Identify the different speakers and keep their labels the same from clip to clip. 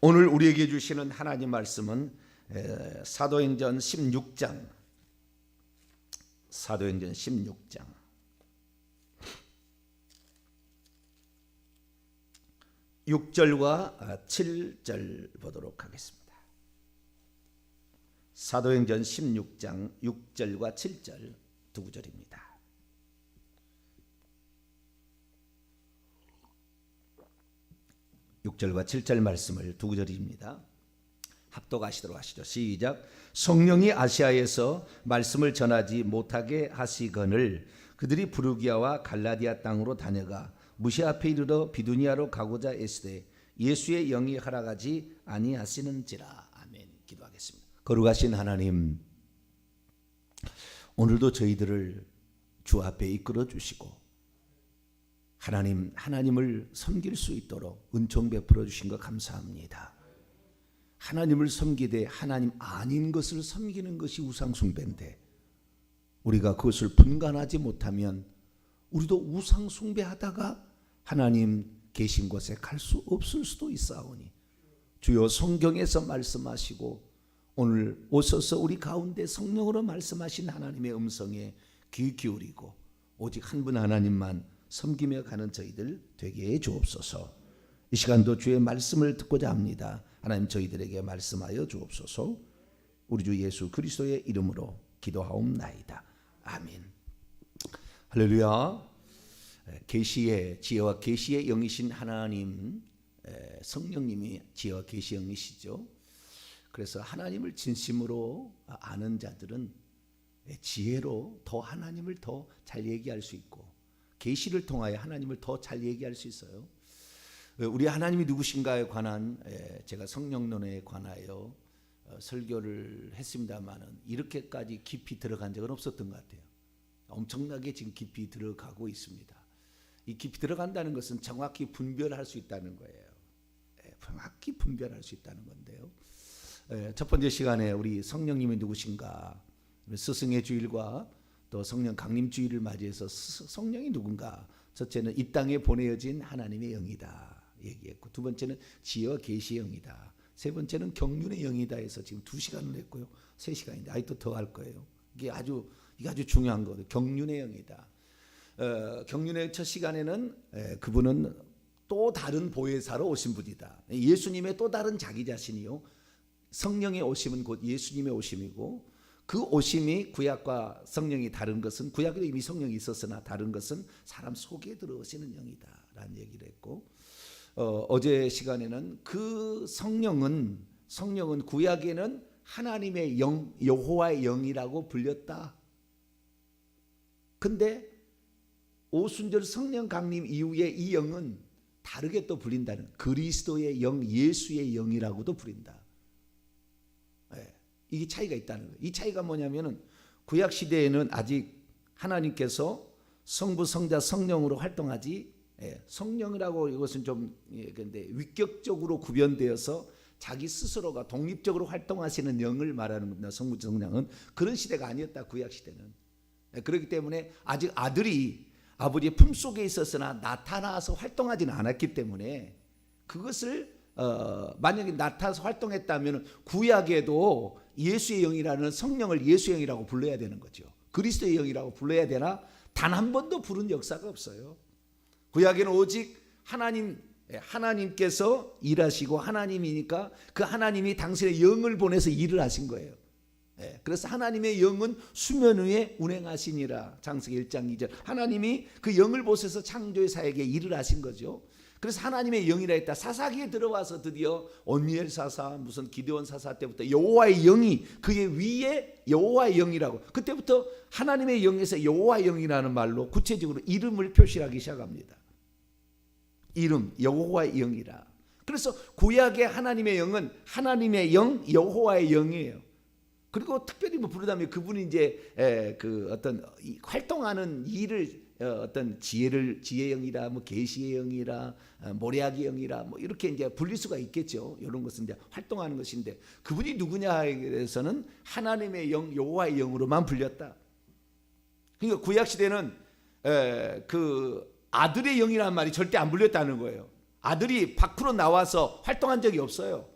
Speaker 1: 오늘 우리에게 주시는 하나님 말씀은 사도행전 16장 6절과 7절 보도록 하겠습니다. 사도행전 16장 6절과 7절 두 구절입니다. (6절과 7절) 말씀을 두 구절입니다. 합독하시도록 하시죠. 시작. 성령이 아시아에서 말씀을 전하지 못하게 하시거늘 그들이 부르기아와 갈라디아 땅으로 다녀가 무시 앞에 이르러 비두니아로 가고자 애쓰되 예수의 영이 허락하지 아니하시는지라. 아멘. 기도하겠습니다. 거룩하신 하나님, 오늘도 저희들을 주 앞에 이끌어 주시고 하나님을 섬길 수 있도록 은총 베풀어 주신 것 감사합니다. 하나님을 섬기되 하나님 아닌 것을 섬기는 것이 우상 숭배인데 우리가 그것을 분간하지 못하면 우리도 우상 숭배하다가 하나님 계신 곳에 갈 수 없을 수도 있사오니 주여 성경에서 말씀하시고 오늘 오셔서 우리 가운데 성령으로 말씀하신 하나님의 음성에 귀 기울이고 오직 한 분 하나님만 섬기며 가는 저희들 되게 해 주옵소서. 이 시간도 주의 말씀을 듣고자 합니다. 하나님 저희들에게 말씀하여 주옵소서. 우리 주 예수 그리스도의 이름으로 기도하옵나이다. 아멘. 할렐루야. 계시의 지혜와 계시의 영이신 하나님, 성령님이 지혜와 계시의 영이시죠. 그래서 하나님을 진심으로 아는 자들은 지혜로 더 하나님을 더 잘 얘기할 수 있고 계시를 통하여 하나님을 더 잘 얘기할 수 있어요. 우리 하나님이 누구신가에 관한 제가 성령론에 관하여 설교를 했습니다만은 이렇게까지 깊이 들어간 적은 없었던 것 같아요. 엄청나게 지금 깊이 들어가고 있습니다. 이 깊이 들어간다는 것은 정확히 분별할 수 있다는 거예요. 정확히 분별할 수 있다는 건데요. 첫 번째 시간에 우리 성령님이 누구신가, 스승의 주일과 또 성령 강림 주일을 맞이해서 성령이 누군가, 첫째는 이 땅에 보내어진 하나님의 영이다 얘기했고, 두 번째는 지혜와 계시의 영이다, 세 번째는 경륜의 영이다 해서 지금 2시간을 했고요. 3시간인데 아직도 더 할 거예요. 이게 아주 중요한 거예요. 경륜의 영이다. 경륜의 첫 시간에는 그분은 또 다른 보혜사로 오신 분이다. 예수님의 또 다른 자기 자신이요. 성령의 오심은 곧 예수님의 오심이고, 그 오심이 구약과 성령이 다른 것은, 구약에도 이미 성령이 있었으나 다른 것은 사람 속에 들어오시는 영이다 라는 얘기를 했고, 어제 시간에는 그 성령은 구약에는 하나님의 영, 여호와의 영이라고 불렸다. 근데 오순절 성령 강림 이후에 이 영은 다르게 또 불린다는, 그리스도의 영, 예수의 영이라고도 부린다. 이게 차이가 있다는 거예요. 이 차이가 뭐냐면은 구약 시대에는 아직 하나님께서 성부, 성자, 성령으로 활동하지, 성령이라고 이것은 좀 근데 위격적으로 구별되어서 자기 스스로가 독립적으로 활동하시는 영을 말하는 겁니다. 성부, 성령은 그런 시대가 아니었다. 구약 시대는. 그렇기 때문에 아직 아들이 아버지의 품속에 있었으나 나타나서 활동하지는 않았기 때문에 그것을 만약에 나타나서 활동했다면 구약에도 예수의 영이라는 성령을 예수의 영이라고 불러야 되는 거죠. 그리스도의 영이라고 불러야 되나 단 한 번도 부른 역사가 없어요. 구약에는 오직 하나님께서 일하시고 하나님이니까 그 하나님이 당신의 영을 보내서 일을 하신 거예요. 그래서 하나님의 영은 수면 위에 운행하시니라. 창세기 1장 2절. 하나님이 그 영을 보셔서 창조의 사역에 일을 하신 거죠. 그래서 하나님의 영이라 했다. 사사기에 들어와서 드디어 온니엘 사사, 무슨 기드온 사사 때부터 여호와의 영이 그의 위에 여호와의 영이라고, 그때부터 하나님의 영에서 여호와의 영이라는 말로 구체적으로 이름을 표시하기 시작합니다. 이름, 여호와의 영이라. 그래서 구약의 하나님의 영은 하나님의 영, 여호와의 영이에요. 그리고 특별히 뭐 부르다면 그분이 이제 그 어떤 활동하는 일을 어떤 지혜의 영이라, 뭐 계시의 영이라, 모래학의 영이라, 뭐 이렇게 이제 불릴 수가 있겠죠. 이런 것은 이제 활동하는 것인데, 그분이 누구냐에 대해서는 하나님의 영, 여호와의 영으로만 불렸다. 그러니까 구약 시대는 그 아들의 영이라는 말이 절대 안 불렸다는 거예요. 아들이 밖으로 나와서 활동한 적이 없어요.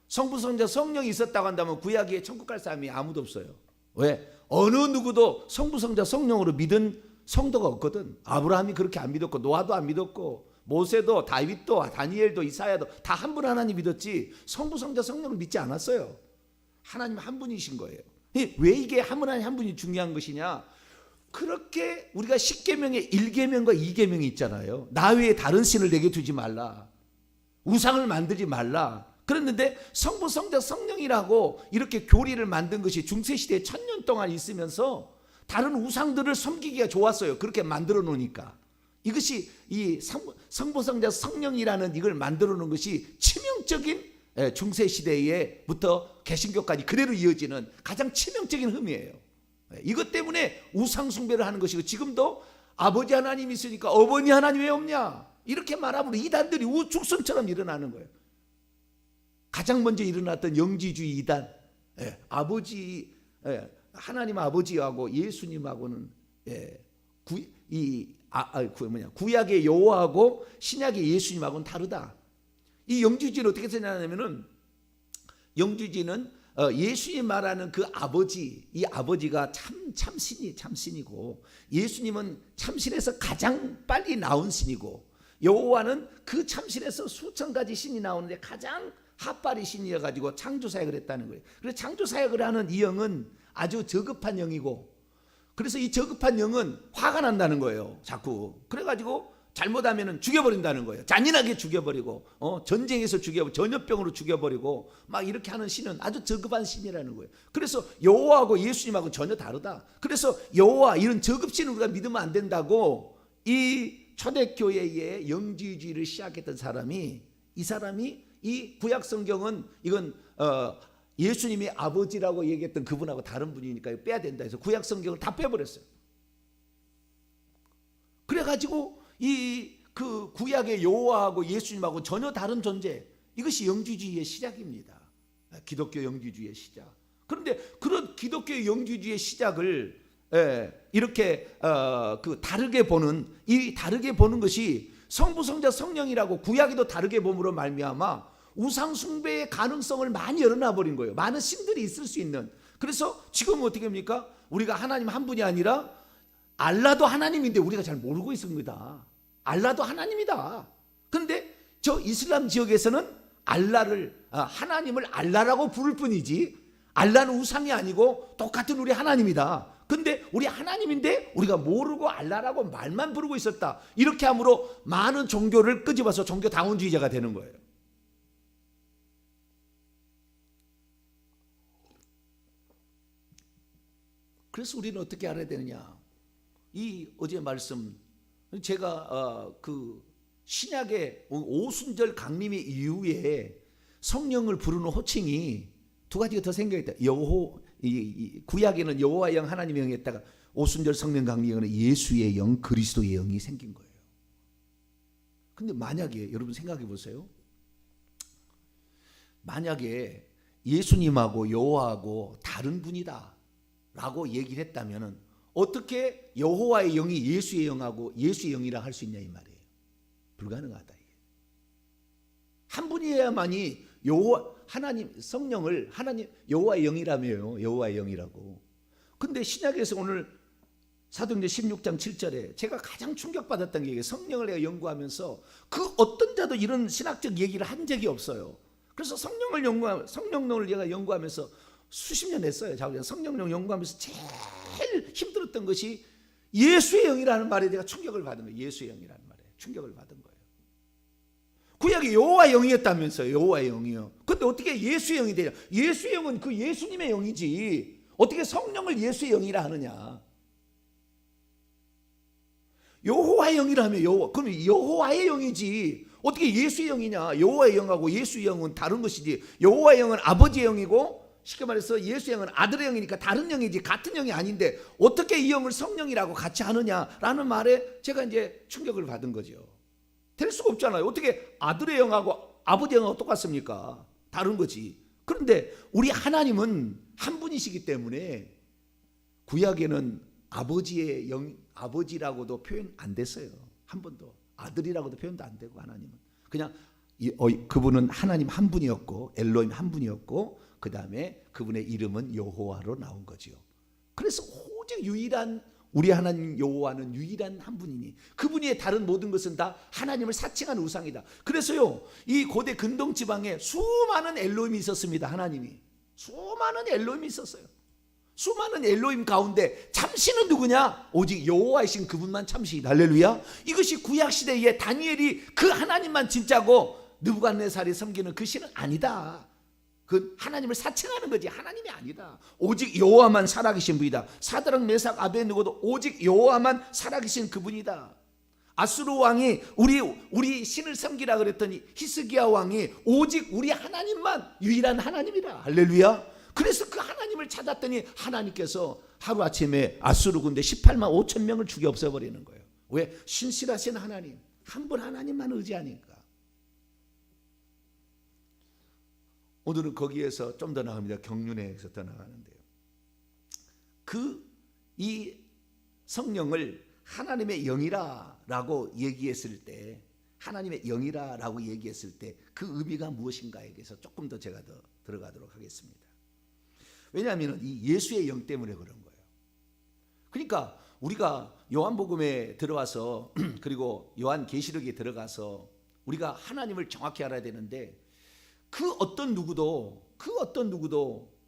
Speaker 1: 성부, 성자, 성령이 있었다고 한다면 구약에 천국 갈 사람이 아무도 없어요. 왜? 어느 누구도 성부, 성자, 성령으로 믿은 성도가 없거든. 아브라함이 그렇게 안 믿었고, 노아도 안 믿었고, 모세도, 다윗도, 다니엘도, 이사야도 다 한 분 하나님 믿었지 성부, 성자, 성령을 믿지 않았어요. 하나님 한 분이신 거예요. 왜 이게 하나님 한 분이 중요한 것이냐? 그렇게 우리가 10계명의 1계명과 2계명이 있잖아요. 나 외에 다른 신을 내게 두지 말라, 우상을 만들지 말라. 그랬는데 성부, 성자, 성령이라고 이렇게 교리를 만든 것이 중세시대에 1000년 동안 있으면서 다른 우상들을 섬기기가 좋았어요. 그렇게 만들어 놓으니까. 이것이 이 성부, 성자, 성령이라는 이걸 만들어 놓은 것이 치명적인, 중세시대에부터 개신교까지 그대로 이어지는 가장 치명적인 흠이에요. 이것 때문에 우상 숭배를 하는 것이고, 지금도 아버지 하나님이 있으니까 어머니 하나님 왜 없냐, 이렇게 말하면 이단들이 우죽순처럼 일어나는 거예요. 가장 먼저 일어났던 영지주의 이단, 아버지, 하나님 아버지하고 예수님하고는 구약의 여호와하고 신약의 예수님하고는 다르다. 이 영지주의는 어떻게 생각하냐면은, 영지주의는 예수님 말하는 그 아버지, 이 아버지가 참신이고, 예수님은 참신에서 가장 빨리 나온 신이고, 여호와는 그 참신에서 수천 가지 신이 나오는데 가장 핫바리 신이어가지고 창조사역을 했다는 거예요. 그래서 창조사역을 하는 이 영은 아주 저급한 영이고, 그래서 이 저급한 영은 화가 난다는 거예요. 자꾸 그래가지고 잘못하면 죽여버린다는 거예요. 잔인하게 죽여버리고, 전쟁에서 죽여버리고, 전염병으로 죽여버리고, 막 이렇게 하는 신은 아주 저급한 신이라는 거예요. 그래서 여호와하고 예수님하고 전혀 다르다. 그래서 여호와, 이런 저급신을 우리가 믿으면 안 된다고 이 초대교회의 영지주의를 시작했던 사람이, 이 사람이 이 구약 성경은 이건 예수님이 아버지라고 얘기했던 그분하고 다른 분이니까 빼야 된다 해서 구약 성경을 다 빼버렸어요. 그래가지고 그 구약의 여호와하고 예수님하고 전혀 다른 존재, 이것이 영지주의의 시작입니다. 기독교 영지주의의 시작. 그런데 그런 기독교 영지주의의 시작을 이렇게 다르게 보는, 이 다르게 보는 것이 성부, 성자, 성령이라고 구약에도 다르게 봄으로 말미암아 우상 숭배의 가능성을 많이 열어놔 버린 거예요. 많은 신들이 있을 수 있는. 그래서 지금 어떻게 합니까? 우리가 하나님 한 분이 아니라 알라도 하나님인데 우리가 잘 모르고 있습니다. 알라도 하나님이다. 그런데 저 이슬람 지역에서는 하나님을 알라라고 부를 뿐이지, 알라는 우상이 아니고 똑같은 우리 하나님이다. 근데 우리 하나님인데 우리가 모르고 알라라고 말만 부르고 있었다. 이렇게 함으로 많은 종교를 끄집어서 종교 다원주의자가 되는 거예요. 그래서 우리는 어떻게 알아야 되느냐? 이 어제 말씀, 제가 그 신약의 오순절 강림의 이후에 성령을 부르는 호칭이 두 가지가 더 생겨있다. 구약에는 여호와의 영, 하나님의 영이 있다가 오순절 성령 강림에는 예수의 영, 그리스도의 영이 생긴 거예요. 근데 만약에 여러분 생각해 보세요. 만약에 예수님하고 여호와하고 다른 분이다 라고 얘기를 했다면 어떻게 여호와의 영이 예수의 영하고 예수의 영이라 할 수 있냐 이 말이에요. 불가능하다. 이게. 한 분이어야만이 하나님 성령을 여호와의 영이라며요. 여호와의 영이라고. 근데 신약에서 오늘 사도행전 16장 7절에 제가 가장 충격받았던 게, 성령을 내가 연구하면서 그 어떤 자도 이런 신학적 얘기를 한 적이 없어요. 그래서 성령론을 제가 연구하면서 수십 년 했어요. 성령론 연구하면서 제일 힘들었던 것이 예수의 영이라는 말에 내가 충격을 받은 거예요. 예수의 영이라는 말에 충격을 받은 거예요. 구약이 여호와의 영이었다면서요. 여호와의 영이요. 근데 어떻게 예수의 영이 되냐? 예수의 영은 그 예수님의 영이지 어떻게 성령을 예수의 영이라 하느냐? 여호와의 영이라면 그럼 여호와의 영이지 어떻게 예수의 영이냐? 여호와의 영하고 예수의 영은 다른 것이지. 여호와의 영은 아버지의 영이고, 쉽게 말해서 예수의 영은 아들의 영이니까 다른 영이지 같은 영이 아닌데 어떻게 이 영을 성령이라고 같이 하느냐라는 말에 제가 이제 충격을 받은 거죠. 될 수가 없잖아요. 어떻게 아들의 영하고 아버지의 영하고 똑같습니까? 다른 거지. 그런데 우리 하나님은 한 분이시기 때문에 구약에는 아버지의 영, 아버지라고도 표현 안 됐어요. 한 번도. 아들이라고도 표현도 안 되고, 하나님은 그냥 그분은 하나님 한 분이었고 엘로힘 한 분이었고 그 다음에 그분의 이름은 여호와로 나온 거지요. 그래서 오직 유일한 우리 하나님 여호와는 유일한 한 분이니 그분이 다른 모든 것은 다 하나님을 사칭한 우상이다. 그래서요 이 고대 근동 지방에 수많은 엘로힘이 있었습니다. 하나님이 수많은 엘로힘이 있었어요. 수많은 엘로힘 가운데 참신은 누구냐? 오직 여호와이신 그분만 참신이다. 할렐루야. 이것이 구약시대에 다니엘이 그 하나님만 진짜고 느부갓네살이 섬기는 그 신은 아니다. 그 하나님을 사칭하는 거지 하나님이 아니다. 오직 여호와만 살아계신 분이다. 사드락 메삭 아베느고도 오직 여호와만 살아계신 그분이다. 아수르 왕이 우리 신을 섬기라 그랬더니 히스기야 왕이 오직 우리 하나님만 유일한 하나님이다. 할렐루야. 그래서 그 하나님을 찾았더니 하나님께서 하루아침에 아수르 군대 18만 5천 명을 죽여 없애버리는 거예요. 왜? 신실하신 하나님 한 분 하나님만 의지하니까. 오늘은 거기에서 좀 더 나갑니다. 경륜에서 더 나가는데요. 이 성령을 하나님의 영이라라고 얘기했을 때 하나님의 영이라라고 얘기했을 때 그 의미가 무엇인가에 대해서 조금 더 제가 더 들어가도록 하겠습니다. 왜냐하면 이 예수의 영 때문에 그런 거예요. 그러니까 우리가 요한복음에 들어와서 그리고 요한계시록에 들어가서 우리가 하나님을 정확히 알아야 되는데 그 어떤 누구도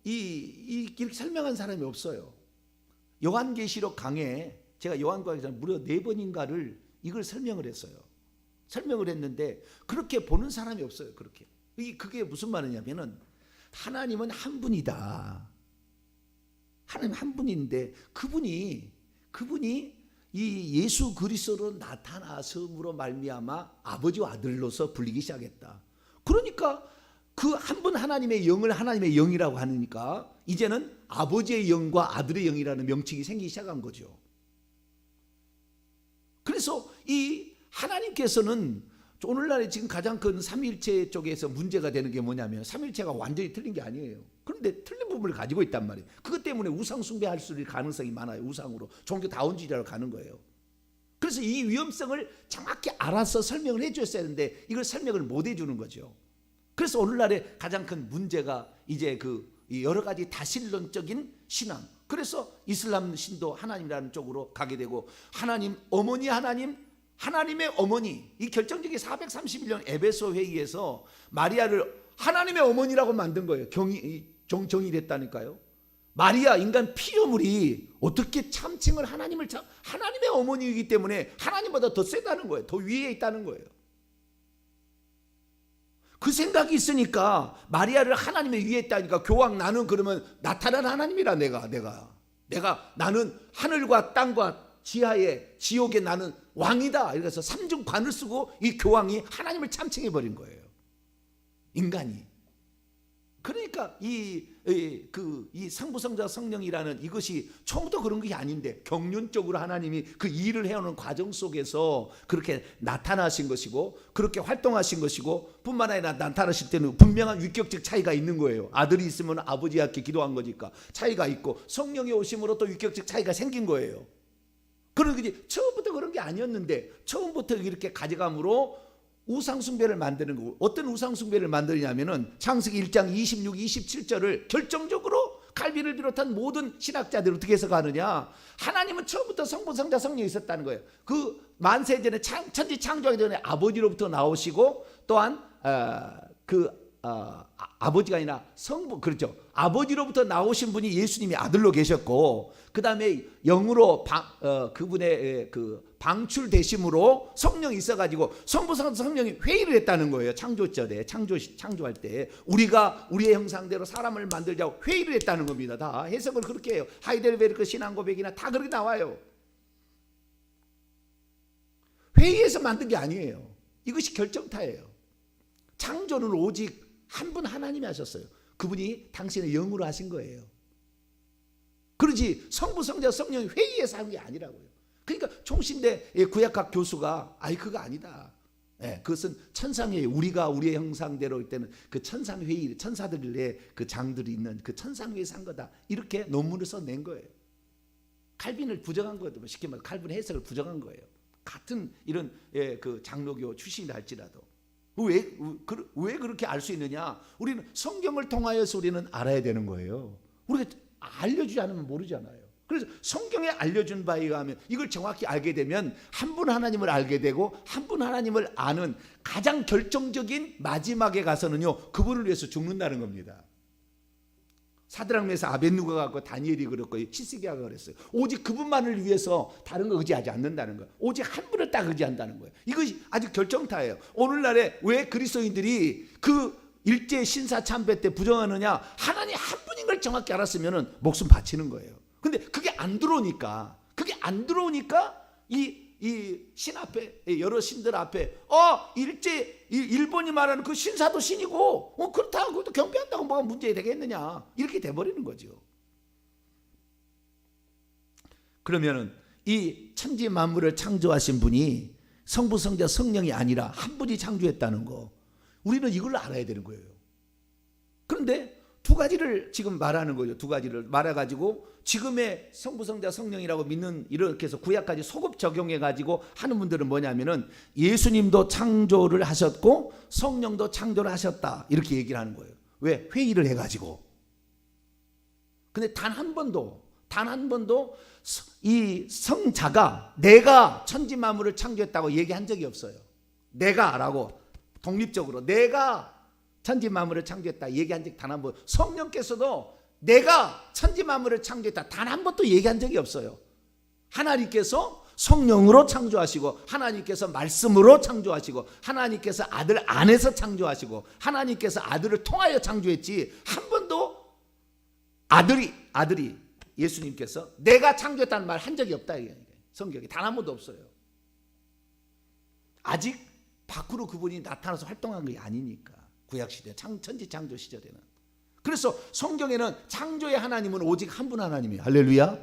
Speaker 1: 이렇게 설명한 사람이 없어요. 요한계시록 강에 제가 요한과에서 무려 4번인가를 이걸 설명을 했어요. 설명을 했는데 그렇게 보는 사람이 없어요. 그게 무슨 말이냐면은 하나님은 한 분이다. 하나님 한 분인데 그분이 이 예수 그리스도로 나타나심으로 말미암아 아버지와 아들로서 불리기 시작했다. 그러니까 그 한 분 하나님의 영을 하나님의 영이라고 하니까 이제는 아버지의 영과 아들의 영이라는 명칭이 생기기 시작한 거죠. 그래서 이 하나님께서는 오늘날에 지금 가장 큰 삼위일체 쪽에서 문제가 되는 게 뭐냐면 삼위일체가 완전히 틀린 게 아니에요. 그런데 틀린 부분을 가지고 있단 말이에요. 그것 때문에 우상 숭배할 수 있는 가능성이 많아요. 우상으로 종교 다원주의자로 가는 거예요. 그래서 이 위험성을 정확히 알아서 설명을 해줬어야 하는데 이걸 설명을 못 해주는 거죠. 그래서 오늘날에 가장 큰 문제가 이제 그 여러 가지 다신론적인 신앙. 그래서 이슬람 신도 하나님이라는 쪽으로 가게 되고 하나님 어머니 하나님의 어머니 이 결정적인 431년 에베소 회의에서 마리아를 하나님의 어머니라고 만든 거예요. 정이 됐다니까요. 마리아 인간 피조물이 어떻게 참칭을 하나님의 어머니이기 때문에 하나님보다 더 세다는 거예요. 더 위에 있다는 거예요. 그 생각이 있으니까 마리아를 하나님의 위에 있다니까 교황 나는 그러면 나타난 하나님이라 나는 하늘과 땅과 지하에 지옥에 나는 왕이다. 이래서 삼중관을 쓰고 이 교황이 하나님을 참칭해 버린 거예요. 인간이. 그러니까 이 성부성자 성령이라는 이것이 처음부터 그런 것이 아닌데 경륜적으로 하나님이 그 일을 해오는 과정 속에서 그렇게 나타나신 것이고 그렇게 활동하신 것이고 뿐만 아니라 나타나실 때는 분명한 위격적 차이가 있는 거예요. 아들이 있으면 아버지께 기도한 거니까 차이가 있고 성령이 오심으로 또 위격적 차이가 생긴 거예요. 그런 거지 처음부터 그런 게 아니었는데 처음부터 이렇게 가져감으로 우상숭배를 만드는 거고 어떤 우상숭배를 만드냐면은 창세기 1장 26, 27절을 결정적으로 칼빈을 비롯한 모든 신학자들이 어떻게 해석하느냐 하나님은 처음부터 성부 성자 성령이 있었다는 거예요. 그 만세전에 천지 창조하기 전에 아버지로부터 나오시고 또한 아버지가 아니라 성부 그렇죠. 아버지로부터 나오신 분이 예수님이 아들로 계셨고 그 다음에 영으로 그분의 그 방출되심으로 성령이 있어가지고 성부 성령이 회의를 했다는 거예요. 창조절에 창조할 때 우리가 우리의 형상대로 사람을 만들자고 회의를 했다는 겁니다. 다 해석을 그렇게 해요. 하이델베르크 신앙고백이나 다 그렇게 나와요. 회의에서 만든 게 아니에요. 이것이 결정타예요. 창조는 오직 한 분 하나님이 하셨어요. 그분이 당신의 영으로 하신 거예요. 그러지 성부 성자 성령이 회의에서 한 게 아니라고요. 그러니까 총신대 구약학 교수가 그거 아니다. 그것은 천상회의 우리가 우리의 형상대로 할 때는 그 천상회의 천사들의 그 장들이 있는 그 천상회의에서 한 거다. 이렇게 논문을 써낸 거예요. 칼빈을 부정한 거예요. 쉽게 말해 칼빈 해석을 부정한 거예요. 같은 이런 그 장로교 출신이라 할지라도 왜 그렇게 알 수 있느냐? 우리는 성경을 통하여서 우리는 알아야 되는 거예요. 우리가 알려주지 않으면 모르잖아요. 그래서 성경에 알려준 바에 의하면 이걸 정확히 알게 되면 한 분 하나님을 알게 되고 한 분 하나님을 아는 가장 결정적인 마지막에 가서는요, 그분을 위해서 죽는다는 겁니다. 사드락 메삭 아벳느고가 그렇고 다니엘이 그렇고 히스기야가 그랬어요. 오직 그분만을 위해서 다른 거 의지하지 않는다는 거예요. 오직 한 분을 딱 의지한다는 거예요. 이것이 아주 결정타예요. 오늘날에 왜 그리스도인들이 그 일제 신사 참배 때 부정하느냐? 하나님 한 분인 걸 정확히 알았으면 목숨 바치는 거예요. 근데 그게 안 들어오니까 이 신 앞에, 여러 신들 앞에 일본이 말하는 그 신사도 신이고 그렇다고 그것도 경배한다고 뭐가 문제 되겠느냐, 이렇게 돼버리는 거죠. 그러면은 이 천지 만물을 창조하신 분이 성부, 성자, 성령이 아니라 한 분이 창조했다는 거, 우리는 이걸 알아야 되는 거예요. 그런데 두 가지를 지금 말하는 거죠. 두 가지를 말해가지고 지금의 성부, 성자, 성령이라고 믿는, 이렇게 해서 구약까지 소급 적용해가지고 하는 분들은 뭐냐면은 예수님도 창조를 하셨고 성령도 창조를 하셨다, 이렇게 얘기를 하는 거예요. 왜? 회의를 해가지고. 근데 단 한 번도 이 성자가 내가 천지 만물을 창조했다고 얘기한 적이 없어요. 내가라고 독립적으로 내가 천지 만물을 창조했다 얘기한 적 단 한 번. 성령께서도 내가 천지 만물을 창조했다 단 한 번도 얘기한 적이 없어요. 하나님께서 성령으로 창조하시고 하나님께서 말씀으로 창조하시고 하나님께서 아들 안에서 창조하시고 하나님께서 아들을 통하여 창조했지, 한 번도 아들이 예수님께서 내가 창조했다는 말 한 적이 없다. 성경에 단 한 번도 없어요. 아직 밖으로 그분이 나타나서 활동한 게 아니니까. 구약시대 천지 창조 시절에는. 그래서 성경에는 창조의 하나님은 오직 한 분 하나님이에요. 할렐루야.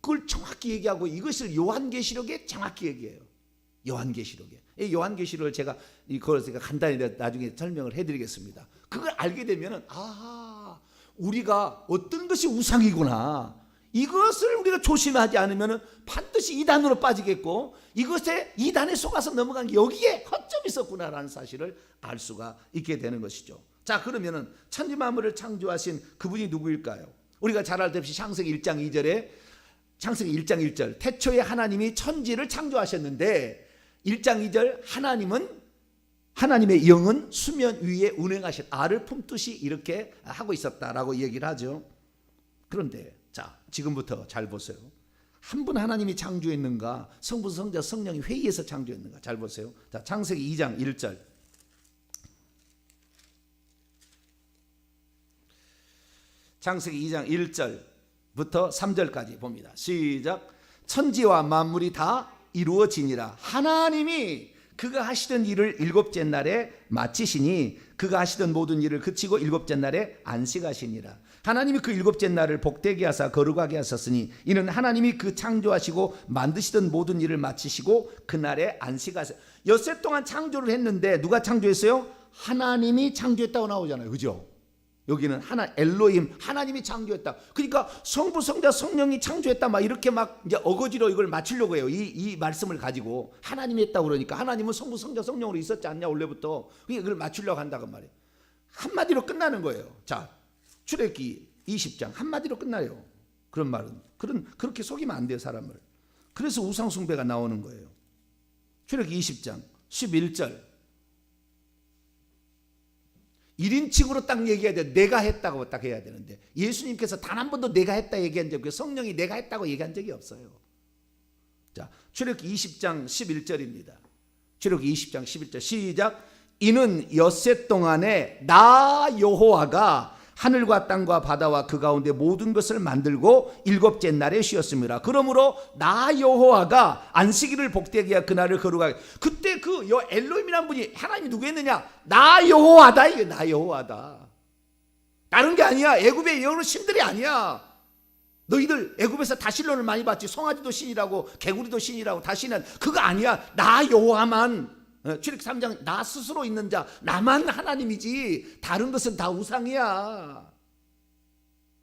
Speaker 1: 그걸 정확히 얘기하고 이것을 요한계시록에 정확히 얘기해요. 요한계시록에. 이 요한계시록을 제가 간단히 나중에 설명을 해드리겠습니다. 그걸 알게 되면은 우리가 어떤 것이 우상이구나, 이것을 우리가 조심하지 않으면 반드시 이단으로 빠지겠고, 이것에 이단에 속아서 넘어간 게 여기에 허점이 있었구나라는 사실을 알 수가 있게 되는 것이죠. 자, 그러면은 천지 만물을 창조하신 그분이 누구일까요? 우리가 잘 알다시피 창세기 1장 1절 태초에 하나님이 천지를 창조하셨는데 1장 2절 하나님의 영은 수면 위에 운행하신 알을 품듯이 이렇게 하고 있었다라고 얘기를 하죠. 그런데 자, 지금부터 잘 보세요. 한 분 하나님이 창조했는가, 성부, 성자, 성령이 회의해서 창조했는가, 잘 보세요. 자, 창세기 2장 1절. 창세기 2장 1절부터 3절까지 봅니다. 시작. 천지와 만물이 다 이루어지니라. 하나님이 그가 하시던 일을 일곱째 날에 마치시니 그가 하시던 모든 일을 그치고 일곱째 날에 안식하시니라. 하나님이 그 일곱째 날을 복되게 하사 거룩하게 하셨으니 이는 하나님이 그 창조하시고 만드시던 모든 일을 마치시고 그날에 안식하셨. 엿새 동안 창조를 했는데 누가 창조했어요? 하나님이 창조했다고 나오잖아요. 그죠? 여기는 엘로힘, 하나님이 창조했다. 그러니까 성부, 성자, 성령이 창조했다 막 이렇게 막 이제 어거지로 이걸 맞추려고 해요. 이 말씀을 가지고 하나님이 했다고 그러니까 하나님은 성부, 성자, 성령으로 있었지 않냐 원래부터. 그러니까 그걸 맞추려고 한다고 말이에요. 한마디로 끝나는 거예요. 자, 출애굽기 20장 한마디로 끝나요. 그런 말은 그렇게 속이면 안 돼요, 사람을. 그래서 우상 숭배가 나오는 거예요. 출애굽기 20장 11절 1인칭으로 딱 얘기해야 돼. 내가 했다고 딱 해야 되는데 예수님께서 단 한 번도 내가 했다 얘기한 적이 없고요. 성령이 내가 했다고 얘기한 적이 없어요. 자, 출애굽기 20장 11절입니다. 출애굽기 20장 11절 시작. 이는 엿새 동안에 나 여호와가 하늘과 땅과 바다와 그 가운데 모든 것을 만들고 일곱째 날에 쉬었습니다. 그러므로 나 여호와가 안식일을 복되게 하여 그날을 거룩하게. 그때 그 엘로힘이라는 분이 하나님이 누구였느냐? 나 여호와다. 이게 나 여호와다. 다른 게 아니야. 애굽의 여러 신들이 아니야. 너희들 애굽에서 다실론을 많이 봤지. 송아지도 신이라고 개구리도 신이라고 다시는 그거 아니야. 나 여호와만. 출애굽기 3장 나 스스로 있는 자 나만 하나님이지 다른 것은 다 우상이야.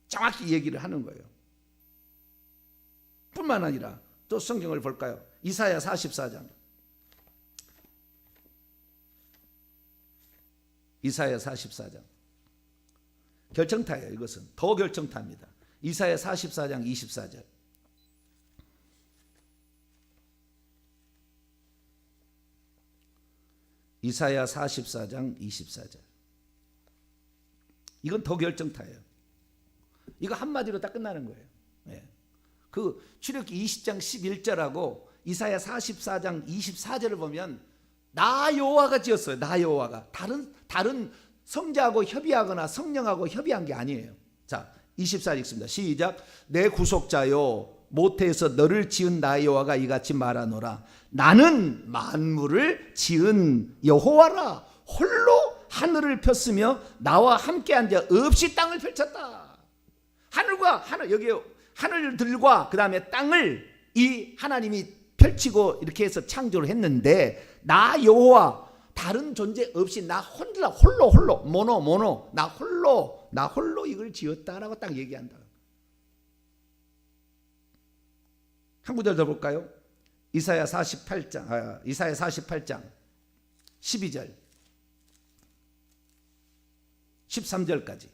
Speaker 1: 정확히 얘기를 하는 거예요. 뿐만 아니라 또 성경을 볼까요? 이사야 44장 이사야 44장. 결정타예요. 이것은 더 결정타입니다. 이사야 44장 24절. 이사야 44장 24절. 이건 더 결정타예요. 이거 한마디로 딱 끝나는 거예요. 네. 그 출애굽기 20장 11절하고 이사야 44장 24절을 보면 나 여호와가 지었어요. 나 여호와가. 다른 성자하고 협의하거나 성령하고 협의한 게 아니에요. 자, 24절 읽습니다. 시작. 내 구속자요 모태에서 너를 지은 나 여호와가 이같이 말하노라. 나는 만물을 지은 여호와라. 홀로 하늘을 폈으며 나와 함께 앉아 없이 땅을 펼쳤다. 여기 하늘들과 그 다음에 땅을 이 하나님이 펼치고 이렇게 해서 창조를 했는데 나 여호와 다른 존재 없이 나 홀로 모노 나 홀로 이걸 지었다라고 딱 얘기한다. 한 구절 더 볼까요? 이사야 48장 12절 13절까지.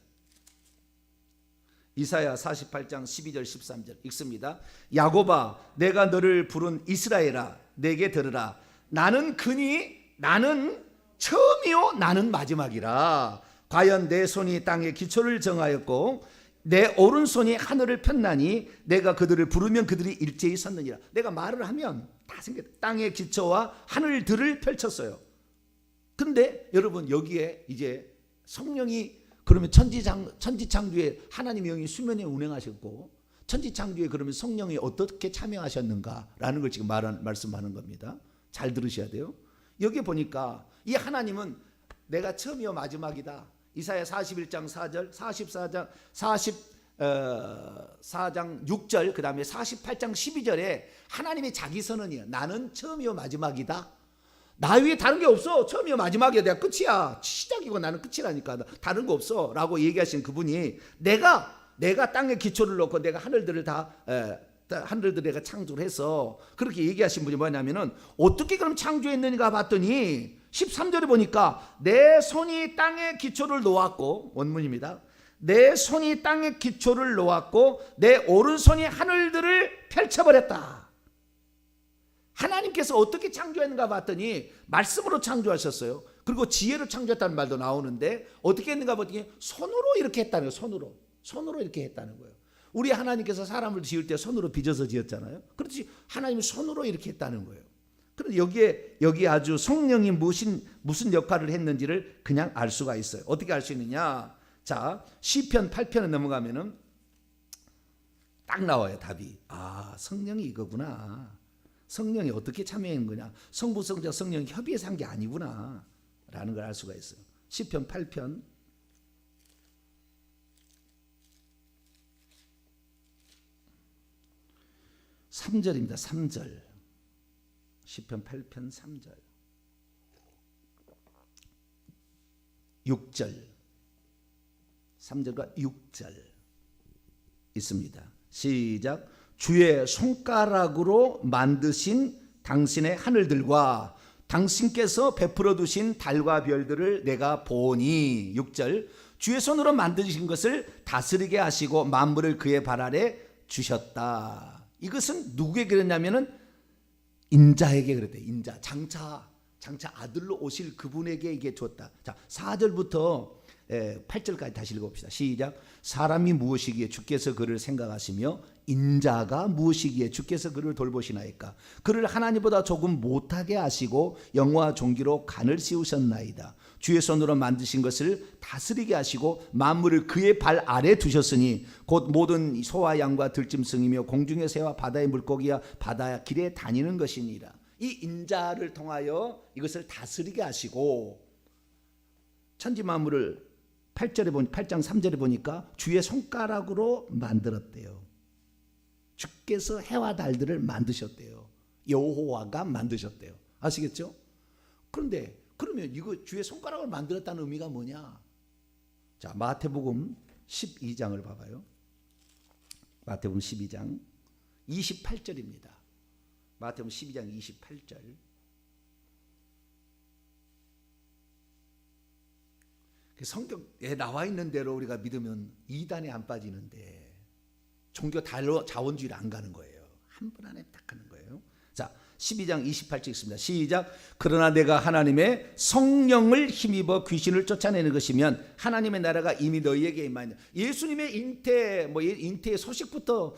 Speaker 1: 이사야 48장 12절 13절 읽습니다. 야곱아 내가 너를 부른 이스라엘아 내게 들으라. 나는 처음이요 나는 마지막이라. 과연 내 손이 땅에 기초를 정하였고 내 오른손이 하늘을 폈나니 내가 그들을 부르면 그들이 일제히 섰느니라. 내가 말을 하면 다 생겼다. 땅의 기초와 하늘들을 펼쳤어요. 근데 여러분 여기에 이제 성령이 그러면 천지창조에 하나님의 영이 수면에 운행하셨고 천지창조에 그러면 성령이 어떻게 참여하셨는가라는 걸 지금 말씀하는 겁니다. 잘 들으셔야 돼요. 여기 보니까 이 하나님은 내가 처음이요 마지막이다. 이사야 41장 4절 44장 6절 그 다음에 48장 12절에 하나님의 자기 선언이에요. 나는 처음이요 마지막이다. 나 위에 다른 게 없어. 처음이요 마지막이야. 내가 끝이야. 시작이고 나는 끝이라니까. 다른 거 없어 라고 얘기하신 그분이 내가 땅에 기초를 놓고 내가 하늘들을 하늘들 내가 창조를 해서 그렇게 얘기하신 분이 뭐냐면은 어떻게 그럼 창조했느냐 봤더니 13절에 보니까 내 손이 땅에 기초를 놓았고 원문입니다. 내 손이 땅에 기초를 놓았고 내 오른손이 하늘들을 펼쳐버렸다. 하나님께서 어떻게 창조했는가 봤더니 말씀으로 창조하셨어요. 그리고 지혜로 창조했다는 말도 나오는데 어떻게 했는가 봤더니 손으로 이렇게 했다는 거예요. 손으로 이렇게 했다는 거예요. 우리 하나님께서 사람을 지을 때 손으로 빚어서 지었잖아요. 그렇지 하나님이 손으로 이렇게 했다는 거예요. 그런데 여기 아주 성령이 무슨 역할을 했는지를 그냥 알 수가 있어요. 어떻게 알 수 있느냐? 자, 시편 8편에 넘어가면은 딱 나와요, 답이. 아, 성령이 이거구나. 성령이 어떻게 참여한 거냐? 성부, 성자, 성령이 협의해서 한 게 아니구나 라는 걸 알 수가 있어요. 시편 8편 3절입니다. 3절. 시편 8편 3절 6절 3절과 6절 있습니다. 시작. 주의 손가락으로 만드신 당신의 하늘들과 당신께서 베풀어 두신 달과 별들을 내가 보니. 6절. 주의 손으로 만드신 것을 다스리게 하시고 만물을 그의 발 아래 주셨다. 이것은 누구에게 그랬냐면은 인자에게 그랬대. 인자, 장차 아들로 오실 그분에게 이게 줬다. 자, 4절부터 8절까지 다시 읽어봅시다. 시작. 사람이 무엇이기에 주께서 그를 생각하시며 인자가 무엇이기에 주께서 그를 돌보시나이까. 그를 하나님보다 조금 못하게 하시고 영화와 존귀로 간을 씌우셨나이다. 주의 손으로 만드신 것을 다스리게 하시고 만물을 그의 발 아래 두셨으니 곧 모든 소와 양과 들짐승이며 공중의 새와 바다의 물고기와 바다 길에 다니는 것이니라. 이 인자를 통하여 이것을 다스리게 하시고 천지 만물을 8장 3절에 보니까 주의 손가락으로 만들었대요. 주께서 해와 달들을 만드셨대요. 여호와가 만드셨대요. 아시겠죠? 그런데 그러면 이거 주의 손가락을 만들었다는 의미가 뭐냐? 자, 마태복음 12장을 봐봐요. 마태복음 12장 28절입니다. 마태복음 12장 28절 성경에 나와 있는 대로 우리가 믿으면 이단에 안 빠지는데 종교 자원주의를 안 가는 거예요. 한 분 안에 딱 가는 거예요. 자, 12장 28절 있습니다. 시작. 그러나 내가 하나님의 성령을 힘입어 귀신을 쫓아내는 것이면 하나님의 나라가 이미 너희에게 임하였느니라. 예수님의 잉태의 소식부터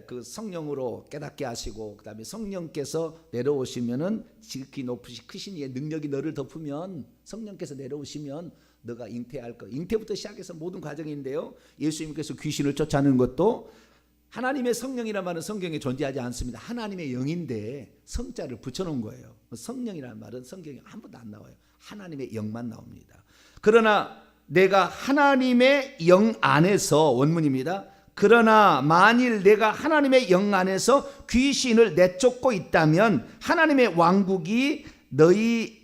Speaker 1: 그 성령으로 깨닫게 하시고, 그다음에 성령께서 내려오시면은 지극히 높으시 크신 이의 능력이 너를 덮으면, 성령께서 내려오시면 너가 잉태할 거. 잉태부터 시작해서 모든 과정인데요. 예수님께서 귀신을 쫓아내는 것도 하나님의 성령이라는 말은 성경에 존재하지 않습니다. 하나님의 영인데 성자를 붙여놓은 거예요. 성령이라는 말은 성경에 한 번도 안 나와요. 하나님의 영만 나옵니다. 그러나 내가 하나님의 영 안에서, 원문입니다. 그러나 만일 내가 하나님의 영 안에서 귀신을 내쫓고 있다면 하나님의 왕국이 너희에게,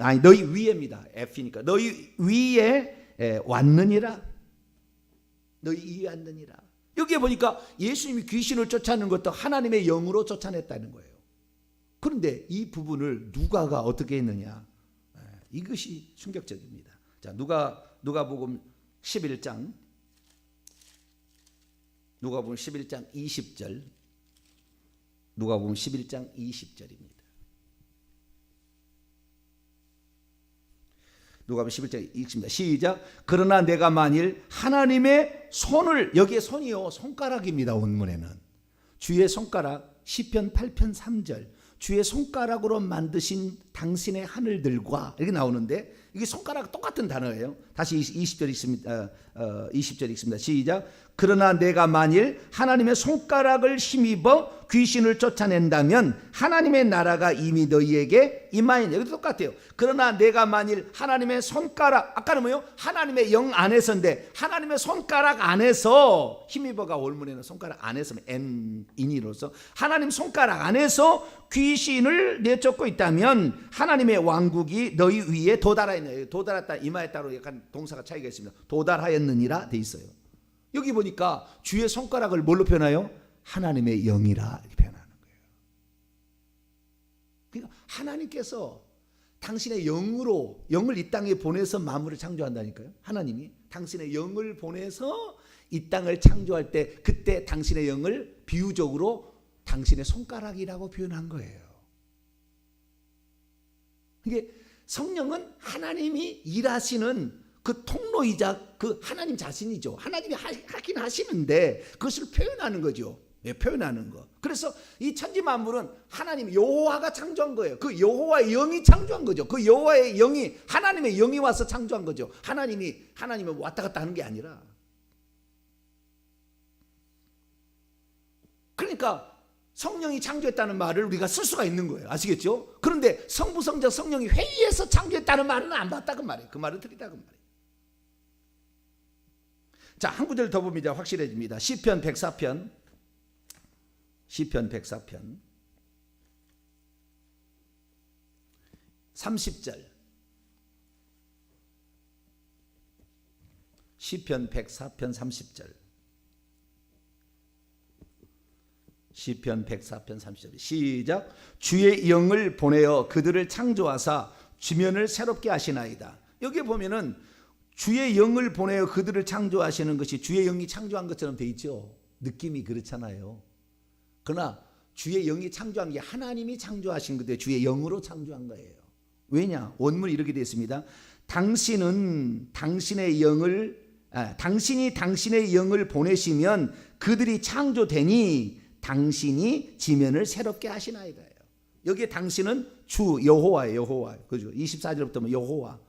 Speaker 1: 아니 너희 위에입니다. F니까 너희 위에 왔느니라. 너희 위에 왔느니라. 여기에 보니까 예수님이 귀신을 쫓아내는 것도 하나님의 영으로 쫓아냈다는 거예요. 그런데 이 부분을 누가가 어떻게 했느냐, 이것이 충격적입니다. 자, 누가복음 11장 20절, 누가복음 11장 20절입니다. 누가복음 11장 읽습니다. 시작. 그러나 내가 만일 하나님의 손을, 여기에 손이요 손가락입니다. 원문에는 주의 손가락, 시편 8편 3절, 주의 손가락으로 만드신 당신의 하늘들과 이렇게 나오는데, 이게 손가락 똑같은 단어예요. 다시 20절 읽습니다. 20절 읽습니다. 시작. 그러나 내가 만일 하나님의 손가락을 힘입어 귀신을 쫓아낸다면 하나님의 나라가 이미 너희에게 임하였느니라. 여기도 똑같아요. 그러나 내가 만일 하나님의 손가락, 아까는 뭐요? 하나님의 영 안에서인데, 하나님의 손가락 안에서, 힘입어가 원문에는 손가락 안에서 인이로서 하나님 손가락 안에서 귀신을 내쫓고 있다면 하나님의 왕국이 너희 위에 도달하였느니라. 도달했다, 임하였다로 약간 동사가 차이가 있습니다. 도달하였느니라 돼 있어요. 여기 보니까 주의 손가락을 뭘로 표현해요? 하나님의 영이라 이렇게 표현하는 거예요. 그러니까 하나님께서 당신의 영을 이 땅에 보내서 만물을 창조한다니까요. 하나님이 당신의 영을 보내서 이 땅을 창조할 때, 그때 당신의 영을 비유적으로 당신의 손가락이라고 표현한 거예요. 이게 성령은 하나님이 일하시는 그 통로이자 그 하나님 자신이죠. 하나님이 하긴 하시는데 그것을 표현하는 거죠. 표현하는 거. 그래서 이 천지 만물은 하나님 여호와가 창조한 거예요. 그 여호와의 영이 창조한 거죠. 그 여호와의 영이, 하나님의 영이 와서 창조한 거죠. 하나님이 왔다 갔다 하는 게 아니라. 그러니까 성령이 창조했다는 말을 우리가 쓸 수가 있는 거예요. 아시겠죠? 그런데 성부, 성자, 성령이 회의해서 창조했다는 말은 안 맞다 그 말이에요. 그 말은 틀리다 그 말이에요. 자, 한 구절 더 봅니다. 확실해집니다. 시편 104편 30절. 시편 104편 30절. 시편 104편 30절. 시작. 주의 영을 보내어 그들을 창조하사 주면을 새롭게 하시나이다. 여기에 보면은 주의 영을 보내어 그들을 창조하시는 것이 주의 영이 창조한 것처럼 돼 있죠. 느낌이 그렇잖아요. 그러나 주의 영이 창조한 게 하나님이 창조하신 건데 주의 영으로 창조한 거예요. 왜냐? 원문이 이렇게 되어 있습니다. 당신이 당신의 영을 보내시면 그들이 창조되니 당신이 지면을 새롭게 하시나이다. 여기에 당신은 주 여호와예요. 여호와. 그죠? 24절부터 여호와.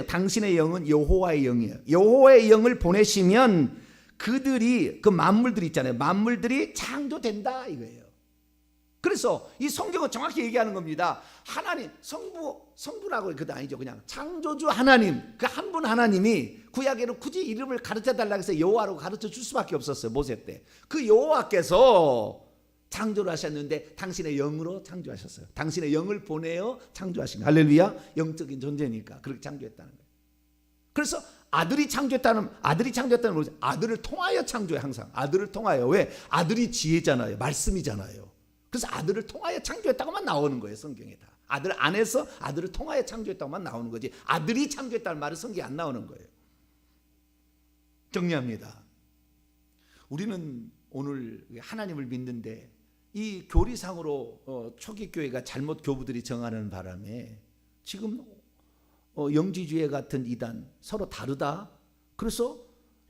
Speaker 1: 당신의 영은 여호와의 영이에요. 여호와의 영을 보내시면 그들이, 그 만물들 있잖아요. 만물들이 창조된다 이거예요. 그래서 이 성경은 정확히 얘기하는 겁니다. 하나님, 성부라고 그것도 아니죠. 그냥 창조주 하나님, 그 한 분 하나님이 구약에는 굳이 이름을 가르쳐 달라고 해서 여호와라고 가르쳐 줄 수밖에 없었어요. 모세 때. 그 여호와께서 창조를 하셨는데 당신의 영으로 창조하셨어요. 당신의 영을 보내어 창조하신 거예요. 할렐루야. 영적인 존재니까 그렇게 창조했다는 거예요. 그래서 아들이 창조했다는 거죠. 아들을 통하여 창조해. 항상 아들을 통하여. 왜? 아들이 지혜잖아요. 말씀이잖아요. 그래서 아들을 통하여 창조했다고만 나오는 거예요. 성경에 다. 아들 안에서 아들을 통하여 창조했다고만 나오는 거지 아들이 창조했다는 말은 성경에 안 나오는 거예요. 정리합니다. 우리는 오늘 하나님을 믿는데 이 교리상으로 초기 교회가 잘못 교부들이 정하는 바람에 지금 영지주의 같은 이단 서로 다르다. 그래서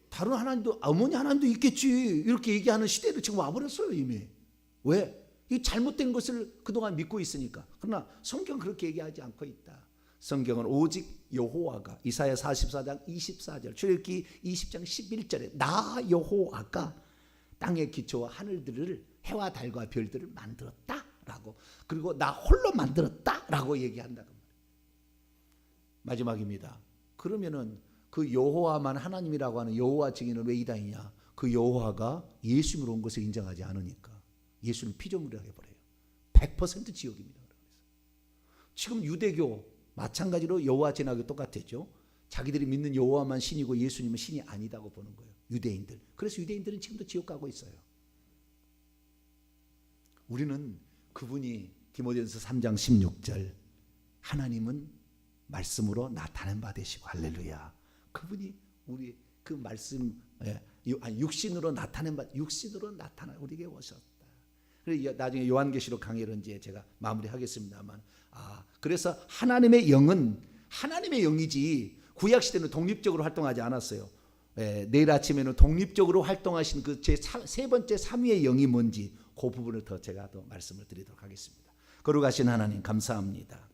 Speaker 1: 다른 하나님도 어머니 하나님도 있겠지 이렇게 얘기하는 시대로 지금 와버렸어요 이미. 왜? 이 잘못된 것을 그동안 믿고 있으니까. 그러나 성경은 그렇게 얘기하지 않고 있다. 성경은 오직 여호와가 이사야 44장 24절 출애굽기 20장 11절에 나 여호와가 땅의 기초와 하늘들을 해와 달과 별들을 만들었다라고 그리고 나 홀로 만들었다라고 얘기한다고 말이에요. 마지막입니다. 그러면은 그 여호와만 하나님이라고 하는 여호와 증인은 왜 이단이냐? 그 여호와가 예수님으로 온 것을 인정하지 않으니까 예수는 피조물이라고 해버려요. 100% 지옥입니다. 지금 유대교 마찬가지로 여호와 제나교 똑같았죠. 자기들이 믿는 여호와만 신이고 예수님은 신이 아니다고 보는 거예요. 유대인들. 그래서 유대인들은 지금도 지옥 가고 있어요. 우리는 그분이 디모데전서 3장 16절 하나님은 말씀으로 나타낸 바 되시고 할렐루야. 그분이 우리 그 말씀 육신으로 나타낸 바 육신으로 나타나 우리에게 오셨다. 그래서 나중에 요한계시록 강의를 이제 제가 마무리하겠습니다만 그래서 하나님의 영은 하나님의 영이지 구약 시대는 독립적으로 활동하지 않았어요. 내일 아침에는 독립적으로 활동하신 그 제 세 번째 3위의 영이 뭔지 그 부분을 더 제가 더 말씀을 드리도록 하겠습니다. 거룩하신 하나님 감사합니다.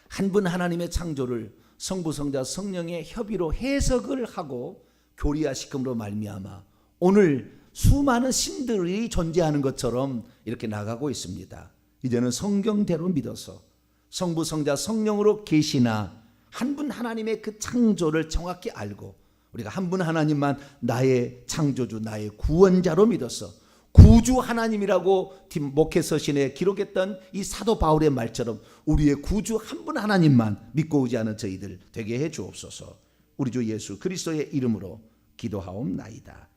Speaker 1: 한 분 하나님의 창조를 성부 성자 성령의 협의로 해석을 하고 교리화시킴으로 말미암아 오늘 수많은 신들이 존재하는 것처럼 이렇게 나가고 있습니다. 이제는 성경대로 믿어서 성부 성자 성령으로 계시나 한 분 하나님의 그 창조를 정확히 알고 우리가 한 분 하나님만 나의 창조주 나의 구원자로 믿어서 구주 하나님이라고 목회서신에 기록했던 이 사도 바울의 말처럼 우리의 구주 한 분 하나님만 믿고 오지 않은 저희들 되게 해 주옵소서. 우리 주 예수 그리스도의 이름으로 기도하옵나이다.